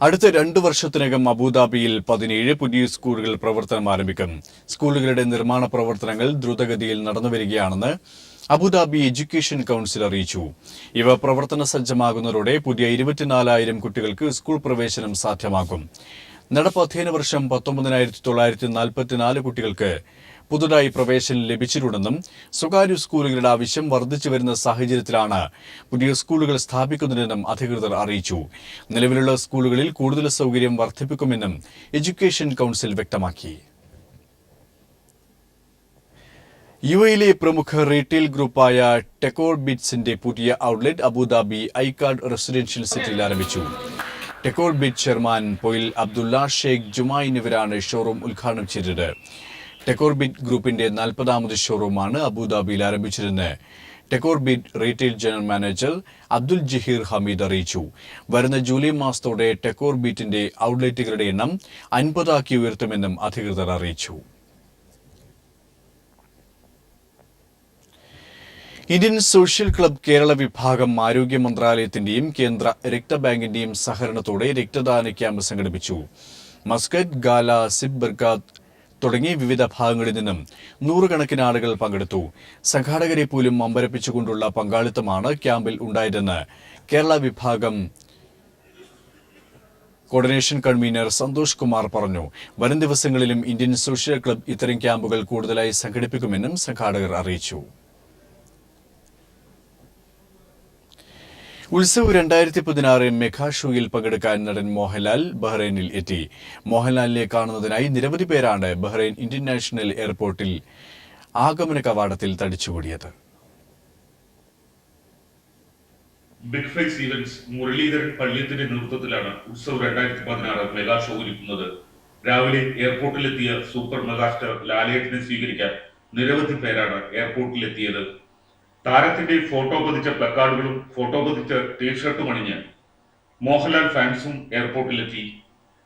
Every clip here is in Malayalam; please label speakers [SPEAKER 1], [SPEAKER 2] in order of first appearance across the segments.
[SPEAKER 1] അടുത്ത 2 വർഷത്തിനകം അബുദാബിയിൽ 17 പുതിയ സ്കൂളുകൾ പ്രവർത്തനം ആരംഭിക്കും. സ്കൂളുകളുടെ നിർമ്മാണ പ്രവർത്തനങ്ങൾ ദ്രുതഗതിയിൽ നടന്നുവരികയാണെന്ന് അബുദാബി എഡ്യൂക്കേഷൻ കൗൺസിൽ അറിയിച്ചു. ഇവ പ്രവർത്തന സജ്ജമാകുന്നതോടെ പുതിയ 24,000 കുട്ടികൾക്ക് സ്കൂൾ പ്രവേശനം സാധ്യമാകും. നടപ്പ് അധ്യയന വർഷം 19,944 കുട്ടികൾക്ക് പുതുതായി പ്രവേശനം ലഭിച്ചിട്ടുണ്ടെന്നും സ്വകാര്യ സ്കൂളുകളുടെ ആവശ്യം വർദ്ധിച്ചുവരുന്ന സാഹചര്യത്തിലാണ് പുതിയ സ്കൂളുകൾ സ്ഥാപിക്കുന്നതെന്നും അധികൃതർ അറിയിച്ചു. നിലവിലുള്ള സ്കൂളുകളിൽ കൂടുതൽ സൗകര്യം വർദ്ധിപ്പിക്കുമെന്നും എഡ്യൂക്കേഷൻ കൗൺസിൽ വ്യക്തമാക്കി. യുഎയിലെ പ്രമുഖ റീറ്റെയിൽ ഗ്രൂപ്പായ ടെക്കോർ ബിറ്റ്സിന്റെ പുതിയ ഔട്ട്ലെറ്റ് അബുദാബി ഐക്കാർഡ് റെസിഡൻഷ്യൽ സിറ്റിയിൽ ആരംഭിച്ചു. ടെക്കോർ ബിറ്റ് ചെയർമാൻ പൊയിൽ അബ്ദുള്ള ഷെയ്ഖ് ജുമ എന്നിവരാണ് ഷോറൂം ഉദ്ഘാടനം ചെയ്തത്. ടെക്കോർ ബിറ്റ് ഗ്രൂപ്പിന്റെ 40ാമത് ഷോറൂമാണ് അബുദാബിയിൽ ആരംഭിച്ചതെന്ന് ടെക്കോർ ബിറ്റ് retail general manager Abdul Zaheer Hameed അറിയിച്ചു. വരുന്ന ജൂലൈ മാസത്തോടെ ടെക്കോർ ബിറ്റിന്റെ ഔട്ട്ലെറ്റുകളുടെ എണ്ണം 50 ഉയർത്തുമെന്നും അധികൃതർ അറിയിച്ചു. ഇന്ത്യൻ സോഷ്യൽ ക്ലബ് കേരള വിഭാഗം ആരോഗ്യ മന്ത്രാലയത്തിന്റെയും കേന്ദ്ര രക്തബാങ്കിന്റെയും സഹകരണത്തോടെ രക്തദാന ക്യാമ്പ് സംഘടിപ്പിച്ചു. മസ്കറ്റ്, ഗാല, സിബ് ബർക്കാത്ത് തുടങ്ങി വിവിധ ഭാഗങ്ങളിൽ നിന്നും 100 കണക്കിന് ആളുകൾ പങ്കെടുത്തു. സംഘാടകരെ പോലും അമ്പരപ്പിച്ചുകൊണ്ടുള്ള പങ്കാളിത്തമാണ് ക്യാമ്പിൽ ഉണ്ടായതെന്ന് കേരള വിഭാഗം കോർഡിനേഷൻ കൺവീനർ സന്തോഷ് കുമാർ പറഞ്ഞു. വരും ദിവസങ്ങളിലും ഇന്ത്യൻ സോഷ്യൽ ക്ലബ് ഇത്തരം ക്യാമ്പുകൾ കൂടുതലായി സംഘടിപ്പിക്കുമെന്നും സംഘാടകർ അറിയിച്ചു. ഉത്സവ് 2016 മെഗാ ഷോയിൽ പങ്കെടുക്കാൻ നടൻ മോഹൻലാൽ ബഹ്റൈനിൽ എത്തി. മോഹൻലാലിനെ കാണുന്നതിനായി നിരവധി പേരാണ് ബഹ്റൈൻ ഇന്റർനാഷണൽ എയർപോർട്ടിൽ ആഗമന കവാടത്തിൽ തടിച്ചുകൂടിയത്.
[SPEAKER 2] ബിഗ് ഫേസ് ഈവന്റ്സ് മുരളീധരൻ പള്ളിയത്തിന്റെ നേതൃത്വത്തിലാണ് ഉത്സവ് 2016 മെഗാ ഷോ ഒരുക്കുന്നത്. രാവിലെ എയർപോർട്ടിലെത്തിയ സൂപ്പർ മെഗാസ്റ്റാർ ലാലേട്ടനെ സ്വീകരിക്കാൻ നിരവധി പേരാണ് എയർപോർട്ടിലെത്തിയത്. താരത്തിന്റെ ഫോട്ടോ പതിച്ച പ്ലക്കാർഡുകളും ഫോട്ടോ പതിച്ച ടീഷർട്ടും അണിഞ്ഞ് മോഹൻലാൽ ഫാൻസും എയർപോർട്ടിലെത്തി.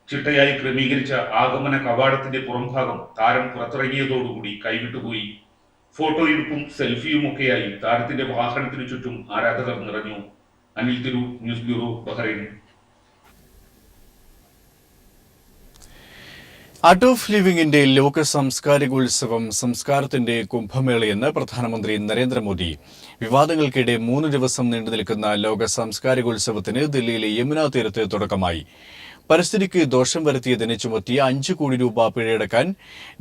[SPEAKER 2] ചിട്ടയായി ക്രമീകരിച്ച ആഗമന കവാടത്തിന്റെ പുറംഭാഗം താരം പുറത്തിറങ്ങിയതോടുകൂടി കൈവിട്ടുപോയി. ഫോട്ടോയെടുപ്പും സെൽഫിയുമൊക്കെയായി താരത്തിന്റെ വാഹനത്തിനു ചുറ്റും ആരാധകർ നിറഞ്ഞു. Anil Thiru, news bureau, Bahrain.
[SPEAKER 1] Art of ലിവിംഗിന്റെ ലോക സാംസ്കാരികോത്സവം സംസ്കാരത്തിന്റെ കുംഭമേളയെന്ന് പ്രധാനമന്ത്രി നരേന്ദ്രമോദി. വിവാദങ്ങൾക്കിടെ 3 ദിവസം നീണ്ടുനിൽക്കുന്ന ലോക സാംസ്കാരികോത്സവത്തിന് ദില്ലിയിലെ യമുന തീരത്ത് തുടക്കമായി. പരിസ്ഥിതിക്ക് ദോഷം വരുത്തിയതിന് ചുമത്തിയ 5 കോടി രൂപ പിഴയടക്കാൻ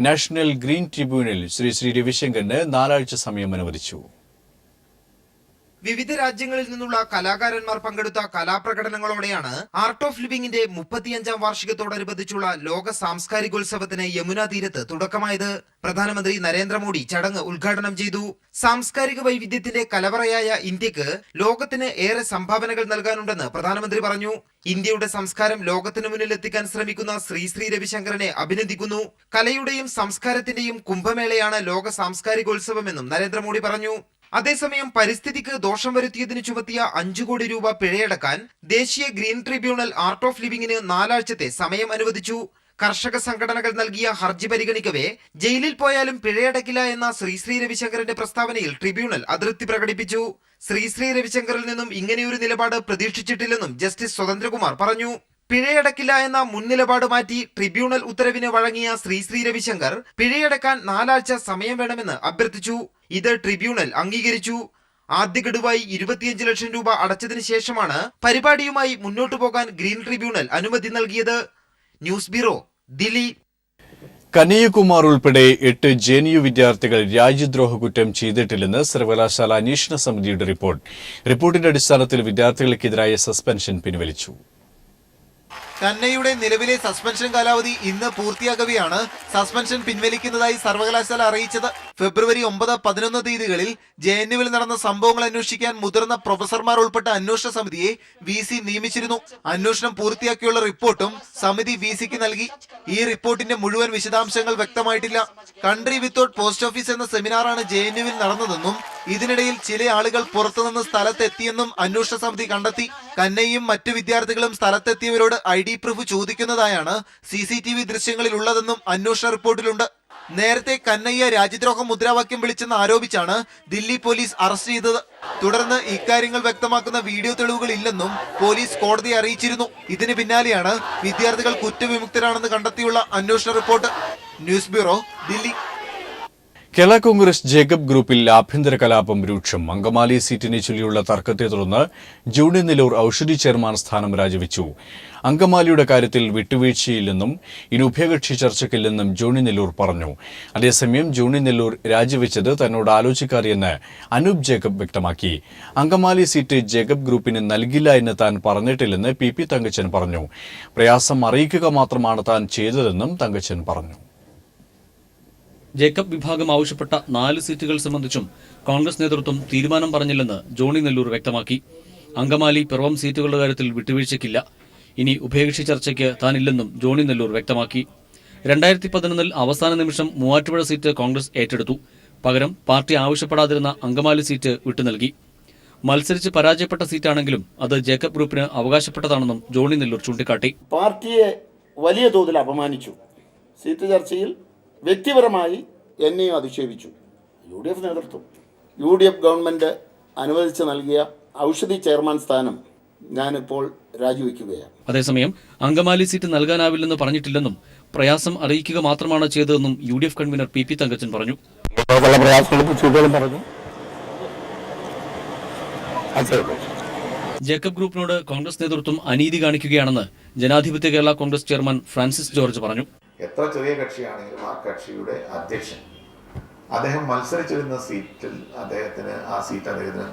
[SPEAKER 1] നാഷണൽ ഗ്രീൻ ട്രിബ്യൂണൽ ശ്രീ രവിശങ്കറിന് 4 ആഴ്ച സമയം അനുവദിച്ചു.
[SPEAKER 3] വിവിധ രാജ്യങ്ങളിൽ നിന്നുള്ള കലാകാരന്മാർ പങ്കെടുത്ത കലാപ്രകടനങ്ങളോടെയാണ് ആർട്ട് ഓഫ് ലിവിംഗിന്റെ 35ാം വാർഷികത്തോടനുബന്ധിച്ചുള്ള ലോക സാംസ്കാരികോത്സവത്തിന് യമുന തീരത്ത് തുടക്കമായത്. പ്രധാനമന്ത്രി നരേന്ദ്രമോദി ചടങ്ങ് ഉദ്ഘാടനം ചെയ്തു. സാംസ്കാരിക വൈവിധ്യത്തിന്റെ കലവറയായ ഇന്ത്യക്ക് ലോകത്തിന് ഏറെ സംഭാവനകൾ നൽകാനുണ്ടെന്ന് പ്രധാനമന്ത്രി പറഞ്ഞു. ഇന്ത്യയുടെ സംസ്കാരം ലോകത്തിനു മുന്നിൽ എത്തിക്കാൻ ശ്രമിക്കുന്ന ശ്രീ രവിശങ്കറിനെ അഭിനന്ദിക്കുന്നു. കലയുടെയും സംസ്കാരത്തിന്റെയും കുംഭമേളയാണ് ലോക സാംസ്കാരികോത്സവമെന്നും നരേന്ദ്രമോദി പറഞ്ഞു. അതേസമയം പരിസ്ഥിതിക്ക് ദോഷം വരുത്തിയതിന് ചുമത്തിയ 5 കോടി രൂപ പിഴയടക്കാൻ ദേശീയ ഗ്രീൻ ട്രിബ്യൂണൽ ആർട്ട് ഓഫ് ലിവിംഗിന് 4 ആഴ്ചത്തെ സമയം അനുവദിച്ചു. കർഷക സംഘടനകൾ നൽകിയ ഹർജി പരിഗണിക്കവേ ജയിലിൽ പോയാലും പിഴയടക്കില്ല എന്ന ശ്രീ രവിശങ്കറിന്റെ പ്രസ്താവനയിൽ ട്രിബ്യൂണൽ അതൃപ്തി പ്രകടിപ്പിച്ചു. ശ്രീ രവിശങ്കറിൽ നിന്നും ഇങ്ങനെയൊരു നിലപാട് പ്രതീക്ഷിച്ചിട്ടില്ലെന്നും ജസ്റ്റിസ് സ്വതന്ത്രകുമാർ പറഞ്ഞു. പിഴയടക്കില്ല എന്ന മുൻ നിലപാട് മാറ്റി ട്രിബ്യൂണൽ ഉത്തരവിന് വഴങ്ങിയ ശ്രീ രവിശങ്കർ പിഴയടക്കാൻ 4 ആഴ്ച സമയം വേണമെന്ന് അഭ്യർത്ഥിച്ചു. ഇത് ട്രിബ്യൂണൽ അംഗീകരിച്ചു. ആദ്യ ഗഡുവായി 25 ലക്ഷം രൂപ അടച്ചതിന് ശേഷമാണ് പരിപാടിയുമായി മുന്നോട്ടു പോകാൻ ഗ്രീൻ ട്രിബ്യൂണൽ അനുമതി നൽകിയത്. News bureau, Delhi.
[SPEAKER 1] കനയ്യകുമാർ ഉൾപ്പെടെ 8 JNU വിദ്യാർത്ഥികൾ രാജ്യദ്രോഹ കുറ്റം ചെയ്തിട്ടില്ലെന്ന് സർവകലാശാല അന്വേഷണ സമിതിയുടെ റിപ്പോർട്ടിന്റെ അടിസ്ഥാനത്തിൽ വിദ്യാർത്ഥികൾക്കെതിരായ സസ്പെൻഷൻ പിൻവലിച്ചു.
[SPEAKER 4] കന്നയുടെ നിലവിലെ സസ്പെൻഷൻ കാലാവധി ഇന്ന് പൂർത്തിയാകവെയാണ് സസ്പെൻഷൻ പിൻവലിക്കുന്നതായി സർവകലാശാല അറിയിച്ചത്. ഫെബ്രുവരി 9, 11 തീയതികളിൽ JNUവിൽ നടന്ന സംഭവങ്ങൾ അന്വേഷിക്കാൻ മുതിർന്ന പ്രൊഫസർമാർ ഉൾപ്പെട്ട അന്വേഷണ സമിതിയെ VC നിയമിച്ചിരുന്നു. അന്വേഷണം പൂർത്തിയാക്കിയുള്ള റിപ്പോർട്ടും സമിതി VCക്ക് നൽകി. ഈ റിപ്പോർട്ടിന്റെ മുഴുവൻ വിശദാംശങ്ങൾ വ്യക്തമായിട്ടില്ല. കൺട്രി വിത്തൌട്ട് പോസ്റ്റ് ഓഫീസ് എന്ന സെമിനാറാണ് JNUവിൽ നടന്നതെന്നും ഇതിനിടയിൽ ചില ആളുകൾ പുറത്തുനിന്ന് സ്ഥലത്തെത്തിയെന്നും അന്വേഷണ സമിതി കണ്ടെത്തി. കന്നയും മറ്റു വിദ്യാർത്ഥികളും സ്ഥലത്തെത്തിയവരോട് ID പ്രൂഫ് ചോദിക്കുന്നതായാണ് CCTV ദൃശ്യങ്ങളിൽ ഉള്ളതെന്നും അന്വേഷണ റിപ്പോർട്ടിലുണ്ട്. നേരത്തെ കന്നയ്യ രാജ്യദ്രോഹ മുദ്രാവാക്യം വിളിച്ചെന്ന് ആരോപിച്ചാണ് ദില്ലി പോലീസ് അറസ്റ്റ് ചെയ്തത്. തുടർന്ന് ഇക്കാര്യങ്ങൾ വ്യക്തമാക്കുന്ന വീഡിയോ തെളിവുകൾ ഇല്ലെന്നും പോലീസ് കോടതിയെ അറിയിച്ചിരുന്നു. ഇതിന് പിന്നാലെയാണ് വിദ്യാർത്ഥികൾ കുറ്റവിമുക്തരാണെന്ന് കണ്ടെത്തിയുള്ള അന്വേഷണ report. News bureau, Delhi.
[SPEAKER 1] Kerala Congress Jacob ഗ്രൂപ്പിൽ ആഭ്യന്തര കലാപം രൂക്ഷം. അങ്കമാലി സീറ്റിനെ ചൊല്ലിയുള്ള തർക്കത്തെ തുടർന്ന് ജോണി നെല്ലൂർ ഔഷധി ചെയർമാൻ സ്ഥാനം രാജിവെച്ചു. അങ്കമാലിയുടെ കാര്യത്തിൽ വിട്ടുവീഴ്ചയില്ലെന്നും ഇനി ഉഭയകക്ഷി ചർച്ചയ്ക്കില്ലെന്നും ജോണി നെല്ലൂർ പറഞ്ഞു. അതേസമയം ജോണി നെല്ലൂർ രാജിവെച്ചത് തന്നോട് ആലോചിക്കാറിയെന്ന് അനൂപ് ജേക്കബ് വ്യക്തമാക്കി. അങ്കമാലി സീറ്റ് ജേക്കബ് ഗ്രൂപ്പിന് നൽകില്ല എന്ന് താൻ പറഞ്ഞിട്ടില്ലെന്ന് പി തങ്കച്ചൻ പറഞ്ഞു. പ്രയാസം അറിയിക്കുക മാത്രമാണ് താൻ ചെയ്തതെന്നും തങ്കച്ചൻ പറഞ്ഞു.
[SPEAKER 5] ജേക്കബ് വിഭാഗം ആവശ്യപ്പെട്ട 4 സീറ്റുകൾ സംബന്ധിച്ചും കോൺഗ്രസ് നേതൃത്വം തീരുമാനം പറഞ്ഞില്ലെന്ന് ജോണി നെല്ലൂർ വ്യക്തമാക്കി. അങ്കമാലി പിറവം സീറ്റുകളുടെ കാര്യത്തിൽ വിട്ടുവീഴ്ചയ്ക്കില്ല, ഇനി ഉഭയകക്ഷി ചർച്ചയ്ക്ക് താനില്ലെന്നും ജോണി നെല്ലൂർ വ്യക്തമാക്കി. 2011 അവസാന നിമിഷം മൂവാറ്റുപുഴ സീറ്റ് കോൺഗ്രസ് ഏറ്റെടുത്തു. പകരം പാർട്ടി ആവശ്യപ്പെടാതിരുന്ന അങ്കമാലി സീറ്റ് വിട്ടുനൽകി. മത്സരിച്ച് പരാജയപ്പെട്ട സീറ്റാണെങ്കിലും അത് ജേക്കബ് ഗ്രൂപ്പിന് അവകാശപ്പെട്ടതാണെന്നും ജോണി നെല്ലൂർ ചൂണ്ടിക്കാട്ടി.
[SPEAKER 6] പാർട്ടിയെ വലിയ തോതിൽ അപമാനിച്ചു. സീറ്റ് ചർച്ചയിൽ വ്യക്തിപരമായി എന്നെയും അധിക്ഷേപിച്ചു. UDF നേതൃത്വം UDF ഗവൺമെൻറ് അനുവദിച്ച് നൽകിയ ഔഷധി ചെയർമാൻ സ്ഥാനം ഞാനിപ്പോൾ രാജിവെക്കുകയാണ്.
[SPEAKER 5] അതേസമയം അങ്കമാലി സീറ്റ് നൽകാനാവില്ലെന്ന് പറഞ്ഞിട്ടില്ലെന്നും പ്രയാസം അറിയിക്കുക മാത്രമാണ് ചെയ്തതെന്നും UDF കൺവീനർ പി തങ്കച്ചൻ പറഞ്ഞു. ജേക്കബ് ഗ്രൂപ്പിനോട് കോൺഗ്രസ് നേതൃത്വം അനീതി കാണിക്കുകയാണെന്ന് ജനാധിപത്യ Kerala Congress chairman Francis George പറഞ്ഞു.
[SPEAKER 7] എത്ര ചെറിയ കക്ഷിയാണെങ്കിലും ആ കക്ഷിയുടെ അധ്യക്ഷൻ അദ്ദേഹം മത്സരിച്ചിരുന്ന സീറ്റിൽ അദ്ദേഹത്തിന്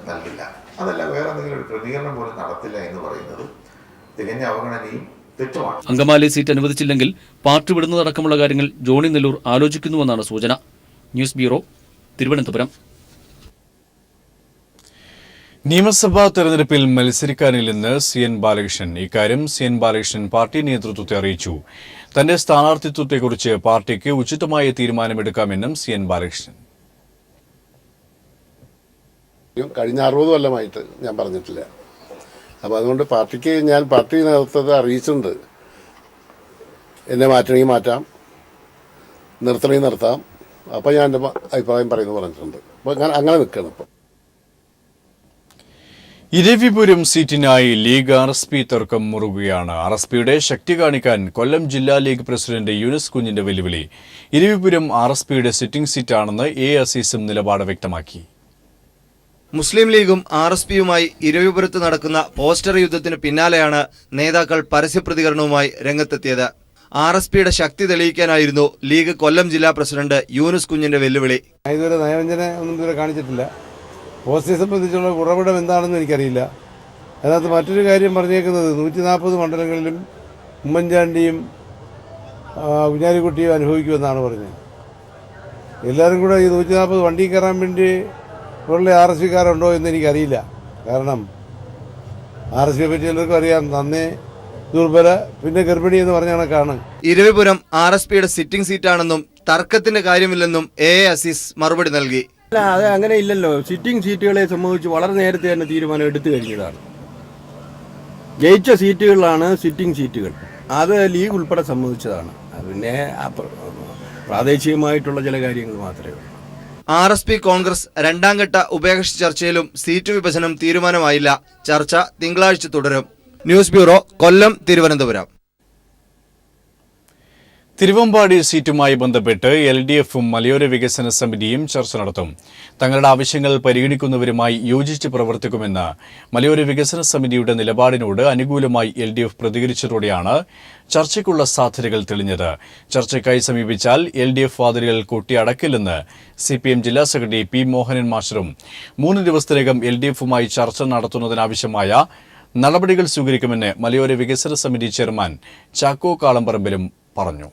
[SPEAKER 7] നൽകില്ല, അതല്ല വേറെ എന്തെങ്കിലും ഒരു ക്രമീകരണം പോലും നടത്തില്ല എന്ന് പറയുന്നത് തികഞ്ഞ അവഗണനയും തെറ്റുമാണ്.
[SPEAKER 5] അങ്കമാലി സീറ്റ് അനുവദിച്ചില്ലെങ്കിൽ പാർട്ടി വിടുന്നതടക്കമുള്ള കാര്യങ്ങൾ ജോണി നെല്ലൂർ ആലോചിക്കുന്നുവെന്നാണ് സൂചന. News bureau, Thiruvananthapuram.
[SPEAKER 1] നിയമസഭാ തെരഞ്ഞെടുപ്പിൽ മത്സരിക്കാനില്ലെന്ന് CN ബാലകൃഷ്ണൻ. ഇക്കാര്യം CN ബാലകൃഷ്ണൻ പാർട്ടി നേതൃത്വത്തെ അറിയിച്ചു. തന്റെ സ്ഥാനാർത്ഥിത്വത്തെക്കുറിച്ച് പാർട്ടിക്ക് ഉചിതമായ തീരുമാനമെടുക്കാമെന്നും CN ബാലകൃഷ്ണൻ.
[SPEAKER 8] കഴിഞ്ഞ 60 കൊല്ലമായിട്ട് ഞാൻ പറഞ്ഞിട്ടില്ല. അപ്പോൾ അതുകൊണ്ട് ഞാൻ പാർട്ടി നേതൃത്വത്തെ അറിയിച്ചിട്ടുണ്ട്. എന്നെ മാറ്റണമെങ്കിൽ മാറ്റാം, നിർത്തണമെങ്കിൽ നിർത്താം. അപ്പോൾ ഞാൻ എൻ്റെ അഭിപ്രായം പറഞ്ഞിട്ടുണ്ട്. അപ്പോൾ അങ്ങനെ നിൽക്കണം. ഇപ്പോൾ
[SPEAKER 1] ഇരവിപുരം സീറ്റിനായി ലീഗ് RSP തർക്കം മുറുകുകയാണ്. RSPയുടെ ശക്തി കാണിക്കാൻ കൊല്ലം ജില്ലാ ലീഗ് പ്രസിഡന്റ് യൂനുസ് കുഞ്ഞിന്റെ വെല്ലുവിളി. ഇരവിപുരം RSPയുടെ സിറ്റിംഗ് സീറ്റാണെന്ന് A അസീസും നിലപാട് വ്യക്തമാക്കി.
[SPEAKER 9] മുസ്ലിം ലീഗും RSPയുമായി ഇരവിപുരത്ത് നടക്കുന്ന പോസ്റ്റർ യുദ്ധത്തിന് പിന്നാലെയാണ് നേതാക്കൾ പരസ്യപ്രതികരണവുമായി രംഗത്തെത്തിയത്. RSPയുടെ ശക്തി തെളിയിക്കാനായിരുന്നു ലീഗ് കൊല്ലം ജില്ലാ പ്രസിഡന്റ് യൂനുസ് കുഞ്ഞിന്റെ വെല്ലുവിളി.
[SPEAKER 10] ഇതുവരെ നയവഞ്ചന ഒന്നും ഇതുവരെ കാണിച്ചിട്ടില്ല. പോസ്റ്ററെ സംബന്ധിച്ചുള്ള ഉറവിടം എന്താണെന്ന് എനിക്കറിയില്ല. അതിനകത്ത് മറ്റൊരു കാര്യം പറഞ്ഞേക്കുന്നത് 140 മണ്ഡലങ്ങളിലും ഉമ്മൻചാണ്ടിയും കുഞ്ഞാലിക്കുട്ടിയും അനുഭവിക്കുമെന്നാണ് പറഞ്ഞത്. എല്ലാവരും കൂടെ ഈ 140 വണ്ടി കയറാൻ വേണ്ടി ഉള്ള RSPക്കാരുണ്ടോ എന്ന് എനിക്കറിയില്ല. കാരണം RSPയെ പറ്റി എല്ലാവർക്കും അറിയാം, നന്നേ ദുർബല പിന്നെ ഗർഭിണി എന്ന് പറഞ്ഞ കണക്കാണ്.
[SPEAKER 9] ഇരവിപുരം RSPയുടെ സിറ്റിംഗ് സീറ്റാണെന്നും തർക്കത്തിന്റെ കാര്യമില്ലെന്നും A അസീസ് മറുപടി നൽകി.
[SPEAKER 10] അല്ല, അത് അങ്ങനെ ഇല്ലല്ലോ. സിറ്റിംഗ് സീറ്റുകളെ സംബന്ധിച്ച് വളരെ നേരത്തെ തന്നെ തീരുമാനം എടുത്തു കഴിഞ്ഞതാണ്. ജയിച്ച സീറ്റുകളിലാണ് സിറ്റിംഗ് സീറ്റുകൾ. അത് ലീഗ് ഉൾപ്പെടെ സംബന്ധിച്ചതാണ്. പിന്നെ പ്രാദേശികമായിട്ടുള്ള ചില കാര്യങ്ങൾ മാത്രമേ ഉള്ളൂ.
[SPEAKER 9] RSP കോൺഗ്രസ് 2ാം ഘട്ട ഉഭയകക്ഷി ചർച്ചയിലും സീറ്റ് വിഭജനം തീരുമാനമായില്ല. ചർച്ച തിങ്കളാഴ്ച തുടരും. ന്യൂസ് ബ്യൂറോ, കൊല്ലം, തിരുവനന്തപുരം.
[SPEAKER 1] തിരുവമ്പാടി സീറ്റുമായി ബന്ധപ്പെട്ട് LDFും മലയോര വികസന സമിതിയും ചർച്ച നടത്തും. തങ്ങളുടെ ആവശ്യങ്ങൾ പരിഗണിക്കുന്നവരുമായി യോജിച്ച് പ്രവർത്തിക്കുമെന്ന് മലയോര വികസന സമിതിയുടെ നിലപാടിനോട് അനുകൂലമായി LDF പ്രതികരിച്ചതോടെയാണ് ചർച്ചയ്ക്കുള്ള സാധ്യതകൾ തെളിഞ്ഞത്. ചർച്ചയ്ക്കായി സമീപിച്ചാൽ LDF വാതിലുകൾ കൊട്ടിയടക്കില്ലെന്ന് CPM ജില്ലാ സെക്രട്ടറി P മോഹനൻ മാസ്റ്ററും 3 ദിവസത്തിനകം LDFുമായി ചർച്ച നടത്തുന്നതിനാവശ്യമായ നടപടികൾ സ്വീകരിക്കുമെന്ന് മലയോര വികസന സമിതി ചെയർമാൻ ചാക്കോ കാളംപറമ്പിലും പറഞ്ഞു.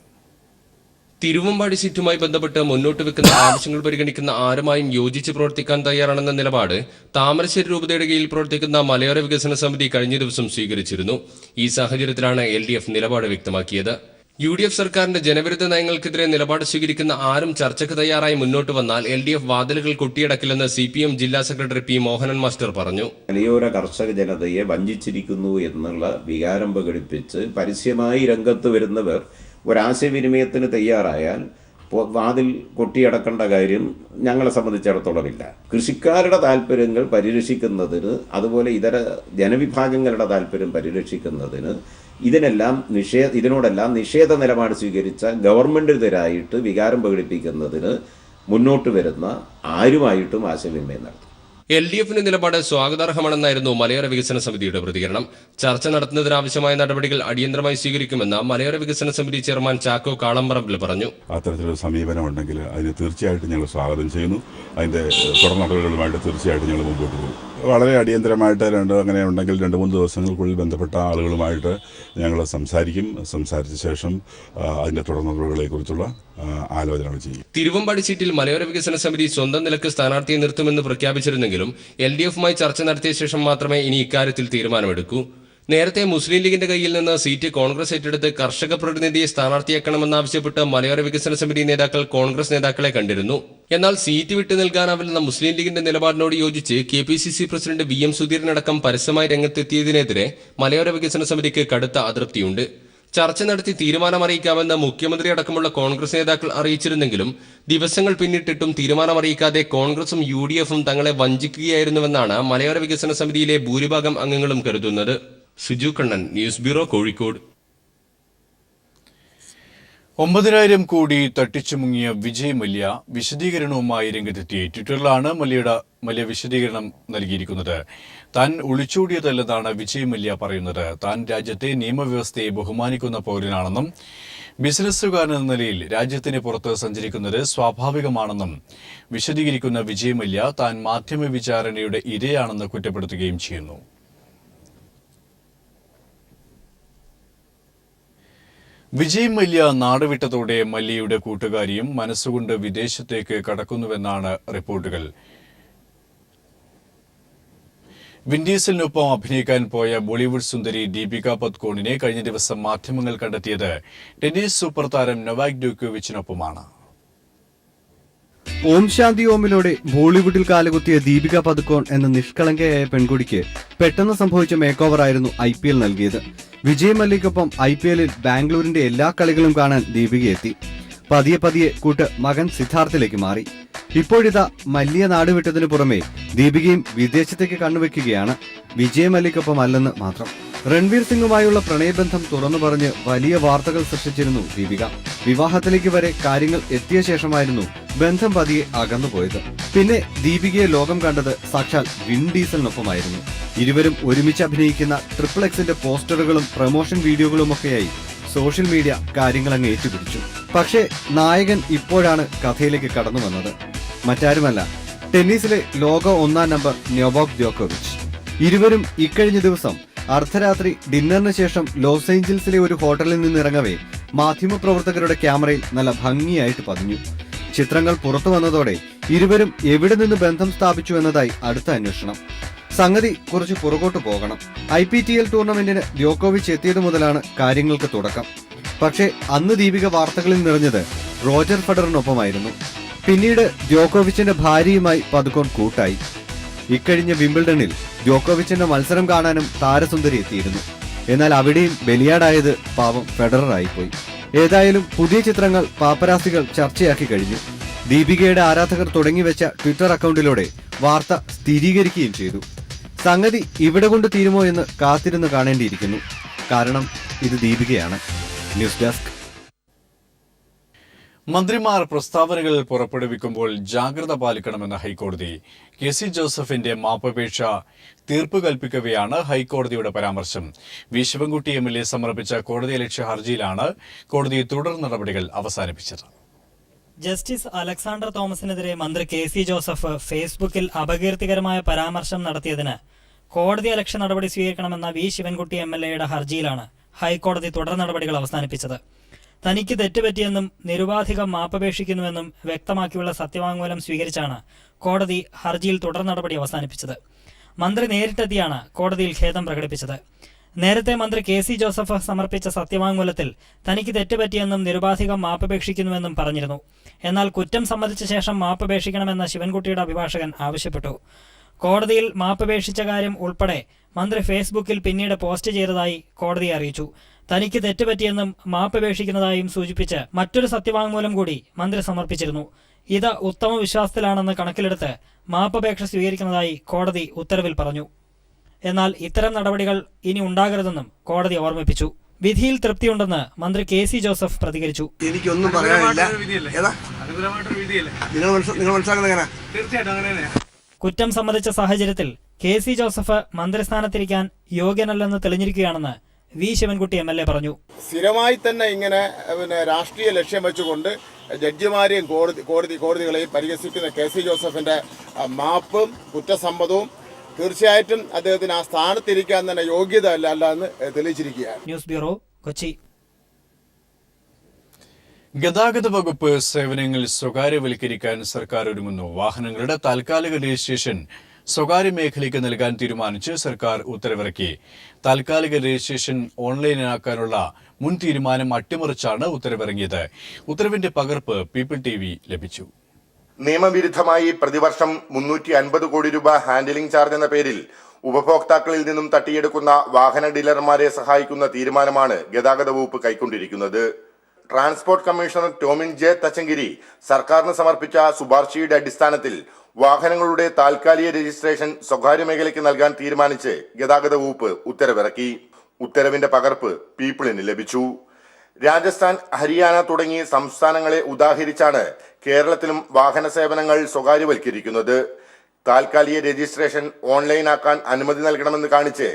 [SPEAKER 11] തിരുവമ്പാടി സീറ്റുമായി ബന്ധപ്പെട്ട് മുന്നോട്ട് വെക്കുന്ന ആവശ്യങ്ങൾ പരിഗണിക്കുന്ന ആരുമായും യോജിച്ച് പ്രവർത്തിക്കാൻ തയ്യാറാണെന്ന നിലപാട് താമരശ്ശേരി രൂപതയുടെ കീഴിൽ പ്രവർത്തിക്കുന്ന മലയോര വികസന സമിതി കഴിഞ്ഞ ദിവസം സ്വീകരിച്ചിരുന്നു. ഈ സാഹചര്യത്തിലാണ് LDF നിലപാട് വ്യക്തമാക്കിയത്. UDF സർക്കാരിന്റെ ജനവിരുദ്ധ നയങ്ങൾക്കെതിരെ നിലപാട് സ്വീകരിക്കുന്ന ആരും ചർച്ചയ്ക്ക് തയ്യാറായി മുന്നോട്ട് വന്നാൽ LDF വാതിലുകൾ കൊട്ടിയടക്കില്ലെന്ന് CPM ജില്ലാ സെക്രട്ടറി P മോഹനൻ മാസ്റ്റർ പറഞ്ഞു.
[SPEAKER 12] മലയോര കർഷക ജനതയെ വഞ്ചിച്ചിരിക്കുന്നു എന്നുള്ള വികാരം പ്രകടിപ്പിച്ച് പരസ്യമായി രംഗത്ത് വരുന്നവർ ഒരാശയവിനിമയത്തിന് തയ്യാറായാൽ വാതിൽ കൊട്ടിയടക്കേണ്ട കാര്യം ഞങ്ങളെ സംബന്ധിച്ചിടത്തോളം ഇല്ല. കൃഷിക്കാരുടെ താല്പര്യങ്ങൾ പരിരക്ഷിക്കുന്നതിന്, അതുപോലെ ഇതര ജനവിഭാഗങ്ങളുടെ താല്പര്യം പരിരക്ഷിക്കുന്നതിന് ഇതിനോടെല്ലാം നിഷേധ നിലപാട് സ്വീകരിച്ച ഗവൺമെൻറ്റിനെതിരായിട്ട് വികാരം പ്രകടിപ്പിക്കുന്നതിന് മുന്നോട്ട് വരുന്ന ആരുമായിട്ടും ആശയവിനിമയം നടത്തും.
[SPEAKER 11] LDFന്റെ നിലപാട് സ്വാഗതാർഹമാണെന്നായിരുന്നു മലയോര വികസന സമിതിയുടെ പ്രതികരണം. ചർച്ച നടത്തുന്നതിനാവശ്യമായ നടപടികൾ അടിയന്തരമായി സ്വീകരിക്കുമെന്ന് മലയോര വികസന സമിതി ചെയർമാൻ ചാക്കോ കാളമ്പറമ്പിൽ പറഞ്ഞു.
[SPEAKER 13] അത്തരത്തിലൊരു സമീപനം ഉണ്ടെങ്കിൽ അതിന് തീർച്ചയായിട്ടും ഞങ്ങൾ സ്വാഗതം ചെയ്യുന്നു. അതിൻ്റെ തുടർ നടപടികളുമായിട്ട് തീർച്ചയായിട്ടും ഞങ്ങൾ മുമ്പോട്ട് പോകും. വളരെ അടിയന്തരമായിട്ട് അങ്ങനെ ഉണ്ടെങ്കിൽ 2-3 ദിവസങ്ങൾക്കുള്ളിൽ ബന്ധപ്പെട്ട ആളുകളുമായിട്ട് ഞങ്ങൾ സംസാരിച്ച ശേഷം അതിൻ്റെ തുടർ നടപടികളെക്കുറിച്ചുള്ള ആലോചനകൾ ചെയ്യും.
[SPEAKER 11] തിരുവമ്പാടി സീറ്റിൽ മലയോര വികസന സമിതി സ്വന്തം നിലക്ക് സ്ഥാനാർത്ഥിയെ നിർത്തുമെന്ന് പ്രഖ്യാപിച്ചിരുന്നെങ്കിലും LDFുമായി ചർച്ച നടത്തിയ ശേഷം മാത്രമേ ഇനി ഇക്കാര്യത്തിൽ തീരുമാനമെടുക്കൂ. നേരത്തെ മുസ്ലിം ലീഗിന്റെ കയ്യിൽ നിന്ന് സീറ്റ് കോൺഗ്രസ് ഏറ്റെടുത്ത് കർഷക പ്രതിനിധിയെ സ്ഥാനാർത്ഥിയാക്കണമെന്നാവശ്യപ്പെട്ട് മലയോര വികസന സമിതി നേതാക്കൾ കോൺഗ്രസ് നേതാക്കളെ കണ്ടിരുന്നു. എന്നാൽ സീറ്റ് വിട്ടു നൽകാനാവില്ലെന്ന മുസ്ലിം ലീഗിന്റെ നിലപാടിനോട് യോജിച്ച് KPCC പ്രസിഡന്റ് VM സുധീരനടക്കം പരസ്യമായി രംഗത്തെത്തിയതിനെതിരെ മലയോര വികസന സമിതിക്ക് കടുത്ത അതൃപ്തിയുണ്ട്. ചർച്ച നടത്തി തീരുമാനമറിയിക്കാമെന്ന് മുഖ്യമന്ത്രി അടക്കമുള്ള കോൺഗ്രസ് നേതാക്കൾ അറിയിച്ചിരുന്നെങ്കിലും ദിവസങ്ങൾ പിന്നിട്ടിട്ടും തീരുമാനമറിയിക്കാതെ കോൺഗ്രസും UDFും തങ്ങളെ വഞ്ചിക്കുകയായിരുന്നുവെന്നാണ് മലയോര വികസന സമിതിയിലെ ഭൂരിഭാഗം അംഗങ്ങളും കരുതുന്നത്. Suju Kannan, news bureau, Kozhikode.
[SPEAKER 1] 9,000 കോടി തട്ടിച്ചു മുങ്ങിയ വിജയ് മല്യ വിശദീകരണവുമായി രംഗത്തെത്തി. ട്വിറ്ററിലാണ് മല്യ വിശദീകരണം നൽകിയിരിക്കുന്നത്. താൻ ഒളിച്ചോടിയതല്ലെന്നാണ് വിജയ് മല്യ പറയുന്നത്. താൻ രാജ്യത്തെ നിയമവ്യവസ്ഥയെ ബഹുമാനിക്കുന്ന പൗരനാണെന്നും ബിസിനസ്സുകാരനെന്ന നിലയിൽ രാജ്യത്തിന് പുറത്ത് സഞ്ചരിക്കുന്നത് സ്വാഭാവികമാണെന്നും വിശദീകരിക്കുന്ന വിജയ് മല്യ താൻ മാധ്യമ വിചാരണയുടെ ഇരയാണെന്ന് കുറ്റപ്പെടുത്തുകയും ചെയ്യുന്നു. വിജയ് മല്യ നാടുവിട്ടതോടെ മല്യയുടെ കൂട്ടുകാരിയും മനസ്സുകൊണ്ട് വിദേശത്തേക്ക് കടക്കുന്നുവെന്നാണ് റിപ്പോർട്ടുകൾ. വിൻഡീസിനൊപ്പം അഭിനയിക്കാൻ പോയ ബോളിവുഡ് സുന്ദരി ദീപിക പദുക്കോണിനെ കഴിഞ്ഞ ദിവസം മാധ്യമങ്ങൾ കണ്ടെത്തിയത് ടെന്നീസ് സൂപ്പർ താരം നൊവാക് ജോക്കോവിച്ചിനൊപ്പമാണ്.
[SPEAKER 9] ഓം ശാന്തി ഓമിലൂടെ ബോളിവുഡിൽ കാലുകുത്തിയ ദീപിക പദുക്കോൺ എന്ന നിഷ്കളങ്കയായ പെൺകുടിക്ക് പെട്ടെന്ന് സംഭവിച്ച മേക്ക് ഓവർ ആയിരുന്നു IPL നൽകിയത്. വിജയ് മല്യയ്ക്കൊപ്പം IPLൽ ബാംഗ്ലൂരിന്റെ എല്ലാ കളികളും കാണാൻ ദീപിക എത്തി. പതിയെ കൂട്ട് മകൻ സിദ്ധാർത്ഥിലേക്ക് മാറി. ഇപ്പോഴിതാ മല്യ നാടുവിട്ടതിനു പുറമെ ദീപികയും വിദേശത്തേക്ക് കണ്ണുവെക്കുകയാണ്. വിജയ് മല്യയ്ക്കൊപ്പം അല്ലെന്ന് മാത്രം. രൺവീർ സിംഗുമായുള്ള പ്രണയബന്ധം തുറന്നു പറഞ്ഞ് വലിയ വാർത്തകൾ സൃഷ്ടിച്ചിരുന്നു ദീപിക. വിവാഹത്തിലേക്ക് വരെ കാര്യങ്ങൾ എത്തിയ ശേഷമായിരുന്നു ബന്ധം പതിയെ അകന്നുപോയത്. പിന്നെ ദീപികയെ ലോകം കണ്ടത് സാക്ഷാൽ വിൻ ഡീസലിനൊപ്പമായിരുന്നു. ഇരുവരും ഒരുമിച്ച് അഭിനയിക്കുന്ന XXXന്റെ പോസ്റ്ററുകളും പ്രൊമോഷൻ വീഡിയോകളുമൊക്കെയായി സോഷ്യൽ മീഡിയ കാര്യങ്ങളങ്ങ് ഏറ്റുപിടിച്ചു. പക്ഷേ നായകൻ ഇപ്പോഴാണ് കഥയിലേക്ക് കടന്നു വന്നത്. മറ്റാരുമല്ല, ടെന്നീസിലെ ലോക 1-ാം നമ്പർ നൊവാക് ജോക്കോവിച്ച്. ഇരുവരും ഇക്കഴിഞ്ഞ ദിവസം അർദ്ധരാത്രി ഡിന്നറിന് ശേഷം ലോസ് ഏഞ്ചൽസിലെ ഒരു ഹോട്ടലിൽ നിന്നിറങ്ങവേ മാധ്യമപ്രവർത്തകരുടെ ക്യാമറയിൽ നല്ല ഭംഗിയായിട്ട് പതിഞ്ഞു. ചിത്രങ്ങൾ പുറത്തു വന്നതോടെ ഇരുവരും എവിടെ നിന്ന് ബന്ധം സ്ഥാപിച്ചു എന്നതായി അടുത്ത അന്വേഷണം. സംഗതി കുറച്ച് പുറകോട്ട് പോകണം. IPTL ടൂർണമെന്റിന് ജോക്കോവിച്ച് എത്തിയതു മുതലാണ് കാര്യങ്ങൾക്ക് തുടക്കം. പക്ഷേ അന്ന് ദീപിക വാർത്തകളിൽ നിറഞ്ഞത് റോജർ ഫെഡറിനൊപ്പമായിരുന്നു. പിന്നീട് ജോക്കോവിച്ചിന്റെ ഭാര്യയുമായി പദുക്കോൺ കൂട്ടായി. ഇക്കഴിഞ്ഞ വിംബിൾഡണിൽ ജോക്കോവിച്ചിന്റെ മത്സരം കാണാനും താരസുന്ദരി എത്തിയിരുന്നു. എന്നാൽ അവിടെയും ബലിയാടായത് പാവം ഫെഡററായിപ്പോയി. ഏതായാലും പുതിയ ചിത്രങ്ങൾ പാപ്പരാസികൾ ചർച്ചയാക്കി കഴിഞ്ഞു. ദീപികയുടെ ആരാധകർ തുടങ്ങിവെച്ച ട്വിറ്റർ അക്കൗണ്ടിലൂടെ വാർത്ത സ്ഥിരീകരിക്കുകയും ചെയ്തു. സംഗതി ഇവിടെ കൊണ്ട് തീരുമോ എന്ന് കാത്തിരുന്ന് കാണേണ്ടിയിരിക്കുന്നു. കാരണം ഇത് ദീപികയാണ്. News desk.
[SPEAKER 1] മന്ത്രിമാർ പ്രസ്താവനകൾ പുറപ്പെടുവിക്കുമ്പോൾ ജാഗ്രത പാലിക്കണമെന്ന ഹൈക്കോടതി. KC ജോസഫിന്റെ മാപ്പപേക്ഷ തീർപ്പ് കൽപ്പിക്കവെയാണ് ഹൈക്കോടതിയുടെ പരാമർശം. വി ശിവൻകുട്ടി MLA സമർപ്പിച്ച കോടതിയലക്ഷ്യ ഹർജിയിലാണ് കോടതി തുടർ നടപടികൾ അവസാനിപ്പിച്ചത്.
[SPEAKER 14] ജസ്റ്റിസ് അലക്സാണ്ടർ തോമസിനെതിരെ മന്ത്രി KC ജോസഫ് ഫേസ്ബുക്കിൽ അപകീർത്തികരമായ പരാമർശം നടത്തിയതിന് കോടതിയലക്ഷ്യ നടപടി സ്വീകരിക്കണമെന്ന വി ശിവൻകുട്ടി MLAയുടെ ഹർജിയിലാണ് ഹൈക്കോടതി തുടർ നടപടികൾ അവസാനിപ്പിച്ചത്. തനിക്ക് തെറ്റുപറ്റിയെന്നും നിരുപാധികം മാപ്പപേക്ഷിക്കുന്നുവെന്നും വ്യക്തമാക്കിയുള്ള സത്യവാങ്മൂലം സ്വീകരിച്ചാണ് കോടതി ഹർജിയിൽ തുടർ നടപടി അവസാനിപ്പിച്ചത്. മന്ത്രി നേരിട്ടെത്തിയാണ് കോടതിയിൽ ഖേദം പ്രകടിപ്പിച്ചത്. നേരത്തെ മന്ത്രി KC ജോസഫ് സമർപ്പിച്ച സത്യവാങ്മൂലത്തിൽ തനിക്ക് തെറ്റുപറ്റിയെന്നും നിരുപാധികം മാപ്പപേക്ഷിക്കുന്നുവെന്നും പറഞ്ഞിരുന്നു. എന്നാൽ കുറ്റം സമ്മതിച്ച ശേഷം മാപ്പപേക്ഷിക്കണമെന്ന ശിവൻകുട്ടിയുടെ അഭിഭാഷകൻ ആവശ്യപ്പെട്ടു. കോടതിയിൽ മാപ്പപേക്ഷിച്ച കാര്യം ഉൾപ്പെടെ മന്ത്രി ഫേസ്ബുക്കിൽ പിന്നീട് പോസ്റ്റ് ചെയ്തതായി കോടതിയെ അറിയിച്ചു. തനിക്ക് തെറ്റുപറ്റിയെന്നും മാപ്പപേക്ഷിക്കുന്നതായും സൂചിപ്പിച്ച് മറ്റൊരു സത്യവാങ്മൂലം കൂടി മന്ത്രി സമർപ്പിച്ചിരുന്നു. ഇത് ഉത്തമ വിശ്വാസത്തിലാണെന്ന് കണക്കിലെടുത്ത് മാപ്പപേക്ഷ സ്വീകരിക്കുന്നതായി കോടതി ഉത്തരവിൽ പറഞ്ഞു. എന്നാൽ ഇത്തരം നടപടികൾ ഇനി ഉണ്ടാകരുതെന്നും കോടതി ഓർമ്മിപ്പിച്ചു. വിധിയിൽ തൃപ്തിയുണ്ടെന്ന് മന്ത്രി KC ജോസഫ് പ്രതികരിച്ചു.
[SPEAKER 15] എനിക്കൊന്നും പറയാനില്ല.
[SPEAKER 14] കുറ്റം സമ്മതിച്ച സാഹചര്യത്തിൽ KC ജോസഫ് മന്ത്രിസ്ഥാനത്തിരിക്കാൻ യോഗ്യനല്ലെന്ന് തെളിഞ്ഞിരിക്കുകയാണെന്ന് V ശിവൻകുട്ടി MLA പറഞ്ഞു.
[SPEAKER 6] സ്ഥിരമായി തന്നെ ഇങ്ങനെ രാഷ്ട്രീയ ലക്ഷ്യം വെച്ചുകൊണ്ട് ജഡ്ജിമാരെയും കോടതികളെയും പരിഹസിക്കുന്ന KC ജോസഫിന്റെ മാപ്പും കുറ്റസമ്മതവും തീർച്ചയായിട്ടും അദ്ദേഹത്തിന് ആ സ്ഥാനത്തിരിക്കാൻ തന്നെ യോഗ്യത അല്ല എന്ന് തെളിയിച്ചിരിക്കുകയാണ്.
[SPEAKER 14] News bureau, Kochi.
[SPEAKER 1] ഗതാഗത വകുപ്പ് സേവനങ്ങൾ സ്വകാര്യവൽക്കരിക്കാൻ സർക്കാർ ഒരുങ്ങുന്നു. വാഹനങ്ങളുടെ താൽക്കാലിക രജിസ്ട്രേഷൻ സ്വകാര്യ മേഖലയ്ക്ക് നൽകാൻ തീരുമാനിച്ച് സർക്കാർ ഉത്തരവിറക്കി. താൽക്കാലിക രജിസ്ട്രേഷൻ ഓൺലൈനാക്കാനുള്ള മുൻ തീരുമാനം അട്ടിമറിച്ചാണ് ഉത്തരവിറങ്ങിയത്. ഉത്തരവിന്റെ പകർപ്പ് പീപ്പിൾ TV ലഭിച്ചു.
[SPEAKER 16] നിയമവിരുദ്ധമായി പ്രതിവർഷം 350 കോടി രൂപ ഹാൻഡിലിംഗ് ചാർജ് എന്ന പേരിൽ ഉപഭോക്താക്കളിൽ നിന്നും തട്ടിയെടുക്കുന്ന വാഹന ഡീലർമാരെ സഹായിക്കുന്ന തീരുമാനമാണ് ഗതാഗത വകുപ്പ് കൈക്കൊണ്ടിരിക്കുന്നത്. Transport commissioner Tomin J. Thachankary സർക്കാരിന് സമർപ്പിച്ച ശുപാർശയുടെ അടിസ്ഥാനത്തിൽ വാഹനങ്ങളുടെ താൽക്കാലിക രജിസ്ട്രേഷൻ സ്വകാര്യ മേഖലയ്ക്ക് നൽകാൻ തീരുമാനിച്ച് ഗതാഗത വകുപ്പ് ഉത്തരവിറക്കി. ഉത്തരവിന്റെ പകർപ്പ് പീപ്പിളിന് ലഭിച്ചു. രാജസ്ഥാൻ, ഹരിയാന തുടങ്ങിയ സംസ്ഥാനങ്ങളെ ഉദാഹരിച്ചാണ് കേരളത്തിലും വാഹന സേവനങ്ങൾ സ്വകാര്യവൽക്കരിക്കുന്നത്. താൽക്കാലിക രജിസ്ട്രേഷൻ ഓൺലൈനാക്കാൻ അനുമതി നൽകണമെന്ന് കാണിച്ച്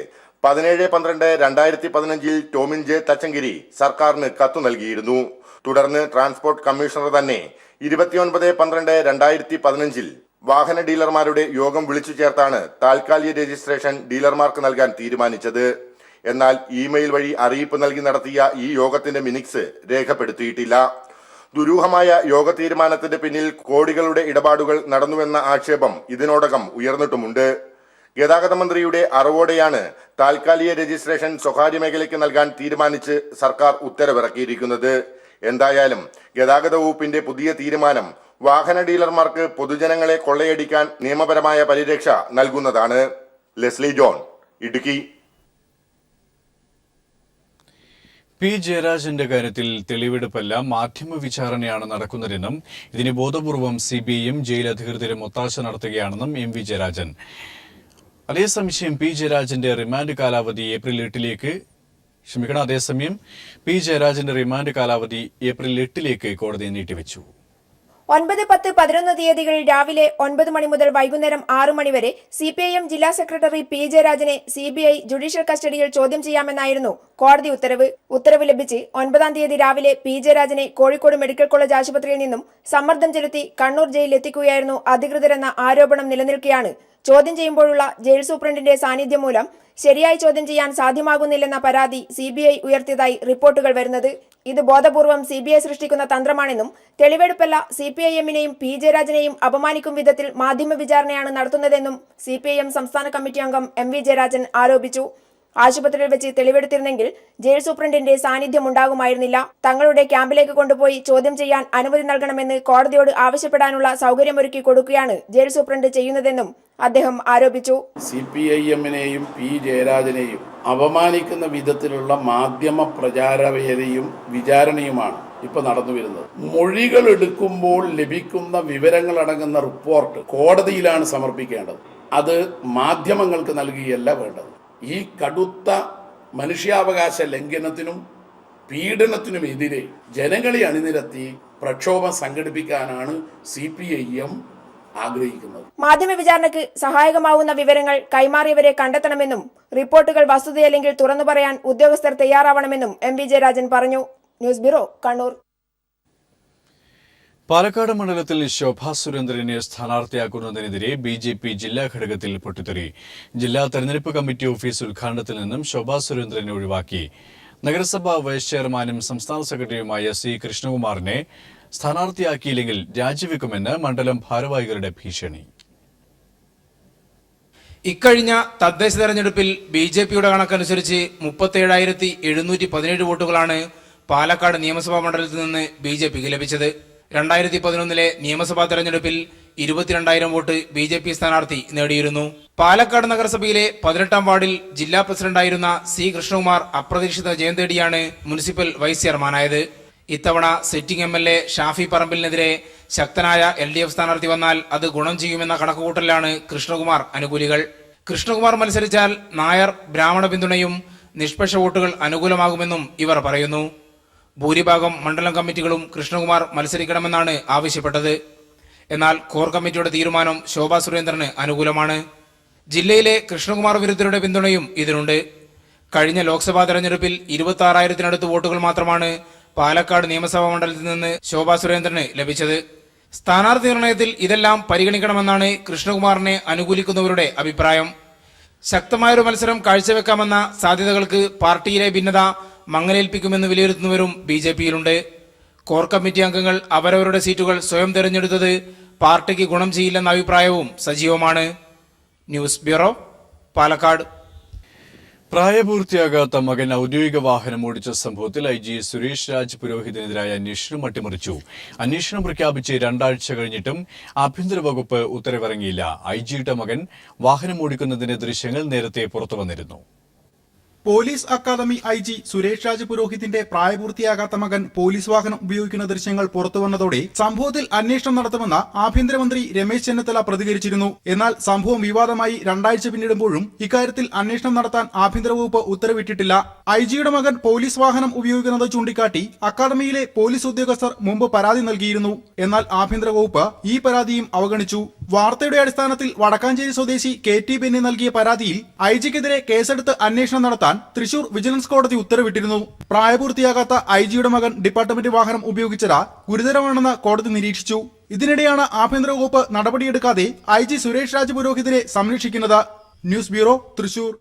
[SPEAKER 16] 17/12/2015 ടോമിൻ J. തച്ചങ്കിരി സർക്കാരിന് കത്തു നൽകിയിരുന്നു. തുടർന്ന് ട്രാൻസ്പോർട്ട് കമ്മീഷണർ തന്നെ 29/12/2015 വാഹന ഡീലർമാരുടെ യോഗം വിളിച്ചു ചേർത്താണ് താൽക്കാലിക രജിസ്ട്രേഷൻ ഡീലർമാർക്ക് നൽകാൻ തീരുമാനിച്ചത്. എന്നാൽ ഇമെയിൽ വഴി അറിയിപ്പ് നൽകി നടത്തിയ ഈ യോഗത്തിന്റെ മിനിറ്റ്സ് രേഖപ്പെടുത്തിയിട്ടില്ല. ദുരൂഹമായ യോഗ തീരുമാനത്തിന്റെ പിന്നിൽ കോടികളുടെ ഇടപാടുകൾ നടന്നുവെന്ന ആക്ഷേപം ഇതിനോടകം ഉയർന്നിട്ടുമുണ്ട്. ഗതാഗത മന്ത്രിയുടെ അറിവോടെയാണ് താൽക്കാലിക രജിസ്ട്രേഷൻ സ്വകാര്യ മേഖലയ്ക്ക് നൽകാൻ തീരുമാനിച്ച് സർക്കാർ ഉത്തരവിറക്കിയിരിക്കുന്നത്. എന്തായാലും ഗതാഗത വകുപ്പിന്റെ പുതിയ തീരുമാനം വാഹന ഡീലർമാർക്ക് പൊതുജനങ്ങളെ കൊള്ളയടിക്കാൻ നിയമപരമായ പരിരക്ഷ നൽകുന്നതാണ്. Leslie John, Idukki.
[SPEAKER 1] P. ജയരാജന്റെ കാര്യത്തിൽ തെളിവെടുപ്പല്ല, മാധ്യമ വിചാരണയാണ് നടക്കുന്നതെന്നും ഇതിന് ബോധപൂർവം CBIയും ജയിൽ അധികൃതരും ഒത്താശ നടത്തുകയാണെന്നും MV ജയരാജൻ. അതേസമയം P. ജയരാജന്റെ റിമാൻഡ് കാലാവധി ഏപ്രിൽ 8ലേക്ക് കോടതി നീട്ടിവെച്ചു.
[SPEAKER 17] 9, 10, 11 തീയതികളിൽ രാവിലെ 9 മണി മുതൽ വൈകുന്നേരം 6 മണി വരെ CPIM ജില്ലാ സെക്രട്ടറി P. ജയരാജനെ CBI ജുഡീഷ്യൽ കസ്റ്റഡിയിൽ ചോദ്യം ചെയ്യാമെന്നായിരുന്നു കോടതി ഉത്തരവ്. ഉത്തരവ് ലഭിച്ച് 9-ാം തീയതി രാവിലെ P. ജയരാജനെ കോഴിക്കോട് മെഡിക്കൽ കോളേജ് ആശുപത്രിയിൽ നിന്നും സമ്മർദ്ദം ചെലുത്തി കണ്ണൂർ ജയിലിൽ എത്തിക്കുകയായിരുന്നു അധികൃതരെന്ന ആരോപണം നിലനിൽക്കെയാണ് ചോദ്യം ചെയ്യുമ്പോഴുള്ള ജയിൽ സൂപ്രണ്ടിന്റെ സാന്നിധ്യം മൂലം ശരിയായി ചോദ്യം ചെയ്യാൻ സാധ്യമാകുന്നില്ലെന്ന പരാതി CBI ഉയർത്തിയതായി റിപ്പോർട്ടുകൾ വരുന്നത്. ഇത് ബോധപൂർവം CBI സൃഷ്ടിക്കുന്ന തന്ത്രമാണെന്നും തെളിവെടുപ്പല്ല CPIMനെയും P. ജയരാജനെയും അപമാനിക്കും വിധത്തിൽ മാധ്യമ വിചാരണയാണ് നടത്തുന്നതെന്നും CPIM സംസ്ഥാന കമ്മിറ്റി അംഗം MV ജയരാജൻ ആരോപിച്ചു. ആശുപത്രിയിൽ വെച്ച് തെളിവെടുത്തിരുന്നെങ്കിൽ ജയിൽ സൂപ്രണ്ടിന്റെ സാന്നിധ്യം ഉണ്ടാകുമായിരുന്നില്ല. തങ്ങളുടെ ക്യാമ്പിലേക്ക് കൊണ്ടുപോയി ചോദ്യം ചെയ്യാൻ അനുമതി നൽകണമെന്ന് കോടതിയോട് ആവശ്യപ്പെടാനുള്ള സൗകര്യമൊരുക്കി കൊടുക്കുകയാണ് ജയിൽ സൂപ്രണ്ട് ചെയ്യുന്നതെന്നും അദ്ദേഹം ആരോപിച്ചു.
[SPEAKER 18] CPIMനെയും P. ജയരാജനെയും അപമാനിക്കുന്ന വിധത്തിലുള്ള മാധ്യമ പ്രചാരവേദിയും വിചാരണയുമാണ് ഇപ്പൊ നടന്നു വരുന്നത്. മൊഴികൾ എടുക്കുമ്പോൾ ലഭിക്കുന്ന വിവരങ്ങൾ അടങ്ങുന്ന റിപ്പോർട്ട് കോടതിയിലാണ് സമർപ്പിക്കേണ്ടത്. അത് മാധ്യമങ്ങൾക്ക് നൽകുകയല്ല വേണ്ടത്. ഈ കടുത്ത മനുഷ്യാവകാശ ലംഘനത്തിനും പീഡനത്തിനുമെതിരെ ജനങ്ങളെ അണിനിരത്തി പ്രക്ഷോഭം സംഘടിപ്പിക്കാനാണ് CPIM ആഗ്രഹിക്കുന്നത്.
[SPEAKER 17] മാധ്യമ വിചാരണയ്ക്ക് സഹായകമാവുന്ന വിവരങ്ങൾ കൈമാറിയവരെ കണ്ടെത്തണമെന്നും റിപ്പോർട്ടുകൾ വസ്തുതയല്ലെങ്കിൽ തുറന്നു പറയാൻ ഉദ്യോഗസ്ഥർ തയ്യാറാവണമെന്നും MV ജയരാജൻ പറഞ്ഞു. News bureau, Kannur.
[SPEAKER 1] പാലക്കാട് മണ്ഡലത്തിൽ ശോഭാ സുരേന്ദ്രനെ സ്ഥാനാർത്ഥിയാക്കുന്നതിനെതിരെ BJP ജില്ലാ ഘടകത്തിൽ പൊട്ടിത്തെറി. ജില്ലാ തെരഞ്ഞെടുപ്പ് കമ്മിറ്റി ഓഫീസ് ഉദ്ഘാടനത്തിൽ നിന്നും ശോഭാ സുരേന്ദ്രനെ ഒഴിവാക്കി. നഗരസഭാ വൈസ് ചെയർമാനും സംസ്ഥാന സെക്രട്ടറിയുമായ C. കൃഷ്ണകുമാറിനെ സ്ഥാനാർത്ഥിയാക്കിയില്ലെങ്കിൽ രാജിവെക്കുമെന്ന് മണ്ഡലം ഭാരവാഹികളുടെ ഭീഷണി.
[SPEAKER 19] ഇക്കഴിഞ്ഞ തദ്ദേശ തെരഞ്ഞെടുപ്പിൽ BJPയുടെ കണക്കനുസരിച്ച് 37,717 വോട്ടുകളാണ് പാലക്കാട് നിയമസഭാ മണ്ഡലത്തിൽ നിന്ന് BJPക്ക് ലഭിച്ചത്. 2011 നിയമസഭാ തെരഞ്ഞെടുപ്പിൽ 22,000 വോട്ട് BJP സ്ഥാനാർത്ഥി നേടിയിരുന്നു. പാലക്കാട് നഗരസഭയിലെ 18-ാം വാർഡിൽ ജില്ലാ പ്രസിഡന്റായിരുന്ന സി കൃഷ്ണകുമാർ അപ്രതീക്ഷിത ജയം തേടിയാണ് മുനിസിപ്പൽ വൈസ് ചെയർമാനായത്. ഇത്തവണ സിറ്റിംഗ് MLA ഷാഫി പറമ്പിലിനെതിരെ ശക്തനായ LDF സ്ഥാനാർത്ഥി വന്നാൽ അത് ഗുണം ചെയ്യുമെന്ന കണക്കുകൂട്ടലാണ് കൃഷ്ണകുമാർ അനുകൂലികൾ. കൃഷ്ണകുമാർ മത്സരിച്ചാൽ നായർ ബ്രാഹ്മണ പിന്തുണയും നിഷ്പക്ഷ വോട്ടുകൾ അനുകൂലമാകുമെന്നും ഇവർ പറയുന്നു. ഭൂരിഭാഗം മണ്ഡലം കമ്മിറ്റികളും കൃഷ്ണകുമാർ മത്സരിക്കണമെന്നാണ് ആവശ്യപ്പെട്ടത്. എന്നാൽ കോർ കമ്മിറ്റിയുടെ തീരുമാനം ശോഭാ സുരേന്ദ്രന് അനുകൂലമാണ്. ജില്ലയിലെ കൃഷ്ണകുമാർ വിരുദ്ധരുടെ പിന്തുണയും ഇതിനുണ്ട്. കഴിഞ്ഞ ലോക്സഭാ തെരഞ്ഞെടുപ്പിൽ 26,000-നടുത്ത് വോട്ടുകൾ മാത്രമാണ് പാലക്കാട് നിയമസഭാ മണ്ഡലത്തിൽ നിന്ന് ശോഭാ സുരേന്ദ്രന് ലഭിച്ചത്. സ്ഥാനാർത്ഥി നിർണയത്തിൽ ഇതെല്ലാം പരിഗണിക്കണമെന്നാണ് കൃഷ്ണകുമാറിനെ അനുകൂലിക്കുന്നവരുടെ അഭിപ്രായം. ശക്തമായൊരു മത്സരം കാഴ്ചവെക്കാമെന്ന സാധ്യതകൾക്ക് പാർട്ടിയിലെ ഭിന്നത മങ്ങലേൽപ്പിക്കുമെന്ന് വിലയിരുത്തുന്നവരും BJP-യിലുണ്ട്. കോർ കമ്മിറ്റി അംഗങ്ങൾ അവരവരുടെ സീറ്റുകൾ സ്വയം തെരഞ്ഞെടുത്തത് പാർട്ടിക്ക് ഗുണം ചെയ്യില്ലെന്ന അഭിപ്രായവും സജീവമാണ്. News bureau, Palakkad.
[SPEAKER 1] പ്രായപൂർത്തിയാകാത്ത മകൻ ഔദ്യോഗിക വാഹനം ഓടിച്ച സംഭവത്തിൽ IG സുരേഷ് രാജ് പുരോഹിതിനെതിരായ അന്വേഷണം അട്ടിമറിച്ചു. അന്വേഷണം പ്രഖ്യാപിച്ച് 2 ആഴ്ച കഴിഞ്ഞിട്ടും ആഭ്യന്തര വകുപ്പ് ഉത്തരവിറങ്ങിയില്ല. IGയുടെ മകൻ വാഹനം ഓടിക്കുന്നതിന്റെ ദൃശ്യങ്ങൾ നേരത്തെ പുറത്തുവന്നിരുന്നു.
[SPEAKER 15] Police academy IG Suresh Raj പുരോഹിതിന്റെ പ്രായപൂർത്തിയാകാത്ത മകൻ പോലീസ് വാഹനം ഉപയോഗിക്കുന്ന ദൃശ്യങ്ങൾ പുറത്തുവന്നതോടെ സംഭവത്തിൽ അന്വേഷണം നടത്തുമെന്ന് ആഭ്യന്തരമന്ത്രി രമേശ് ചെന്നിത്തല പ്രതികരിച്ചിരുന്നു. എന്നാൽ സംഭവം വിവാദമായി 2 ആഴ്ച പിന്നിടുമ്പോഴും ഇക്കാര്യത്തിൽ അന്വേഷണം നടത്താൻ ആഭ്യന്തര വകുപ്പ് ഉത്തരവിട്ടിട്ടില്ല. IGയുടെ മകൻ പോലീസ് വാഹനം ഉപയോഗിക്കുന്നത് ചൂണ്ടിക്കാട്ടി അക്കാദമിയിലെ പോലീസ് ഉദ്യോഗസ്ഥർ മുമ്പ് പരാതി നൽകിയിരുന്നു. എന്നാൽ ആഭ്യന്തര വകുപ്പ് ഈ പരാതിയും അവഗണിച്ചു. വാർത്തയുടെ അടിസ്ഥാനത്തിൽ വടക്കാഞ്ചേരി സ്വദേശി KT ബെന്നി നൽകിയ പരാതിയിൽ IGക്കെതിരെ കേസെടുത്ത് അന്വേഷണം നടത്താൻ തൃശൂർ വിജിലൻസ് കോടതി ഉത്തരവിട്ടിരുന്നു. പ്രായപൂർത്തിയാകാത്ത IGയുടെ മകൻ ഡിപ്പാർട്ട്മെന്റ് വാഹനം ഉപയോഗിച്ചത് ഗുരുതരമാണെന്ന് കോടതി നിരീക്ഷിച്ചു. ഇതിനിടെയാണ് ആഭ്യന്തര വകുപ്പ് നടപടിയെടുക്കാതെ IG സുരേഷ് രാജ് പുരോഹിതിനെ സംരക്ഷിക്കുന്നത്. News bureau, Thrissur.